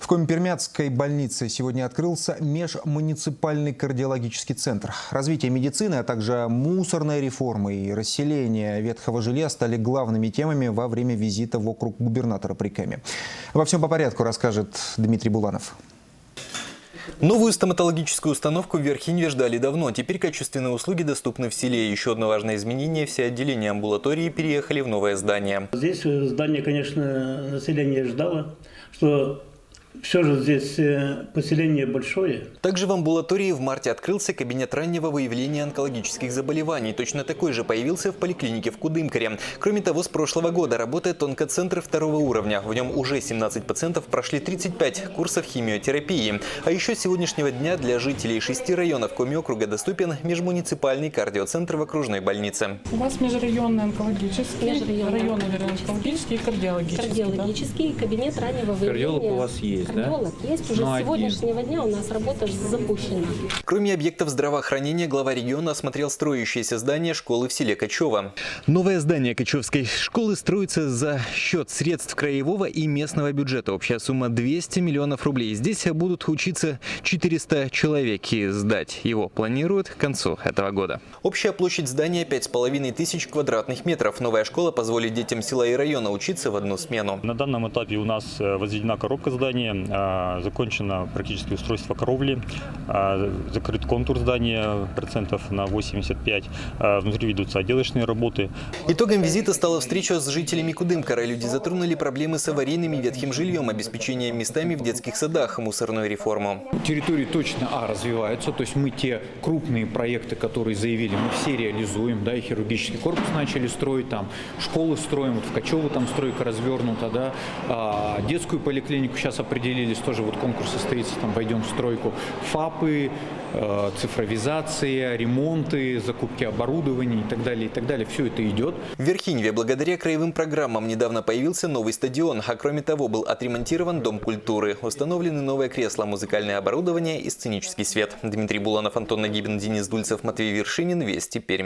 В Коми-Пермяцкой больнице сегодня открылся межмуниципальный кардиологический центр. Развитие медицины, а также мусорная реформа и расселение ветхого жилья стали главными темами во время визита в округ губернатора при Коми. Во всем по порядку расскажет Дмитрий Буланов. Новую стоматологическую установку в Верхинье ждали давно. Теперь качественные услуги доступны в селе. Еще одно важное изменение – все отделения амбулатории переехали в новое здание. Здесь здание, конечно, население ждало, что все же здесь поселение большое. Также в амбулатории в марте открылся кабинет раннего выявления онкологических заболеваний. Точно такой же появился в поликлинике в Кудымкаре. Кроме того, с прошлого года работает онкоцентр второго уровня. В нем уже 17 пациентов прошли 35 курсов химиотерапии. А еще с сегодняшнего дня для жителей 6 районов Коми округа доступен межмуниципальный кардиоцентр в окружной больнице. У вас межрайонный онкологический, районный онкологический и кардиологический. Кардиологический, да? Кабинет раннего выявления. Кардиолог у вас есть, кардиолог да? есть. Уже с сегодняшнего дня у нас работа запущена. Кроме объектов здравоохранения, глава региона осмотрел строящееся здание школы в селе Качево. Новое здание Качевской школы строится за счет средств краевого и местного бюджета. Общая сумма 200 миллионов рублей. Здесь будут учиться 400 человек, и сдать его планируют к концу этого года. Общая площадь здания 5500 квадратных метров. Новая школа позволит детям села и района учиться в одну смену. На данном этапе у нас возведена коробка здания, закончено практически устройство кровли, закрыт контур здания процентов на 85, внутри ведутся отделочные работы. Итогом визита стала встреча с жителями Кудымкара. Люди затронули проблемы с аварийным и ветхим жильем, обеспечением местами в детских садах, мусорную реформу. Территории точно развиваются, то есть мы те крупные проекты, которые заявили, мы все реализуем, да, и хирургический корпус начали строить, там школы строим, вот в Качево там стройка развернута, да, детскую поликлинику сейчас определились, тоже вот конкурс состоится, там пойдем в стройку, ФАПы, цифровизация, ремонты, закупки оборудования и так далее, все это идет. В Верхинье благодаря краевым программам недавно появился новый стадион, а кроме того был отремонтирован дом культуры. Установлены новые кресла, музыкальное оборудование и сценический свет. Дмитрий Буланов, Антон Нагибин, Денис Дульцев, Матвей Вершинин, Вести, Пермь.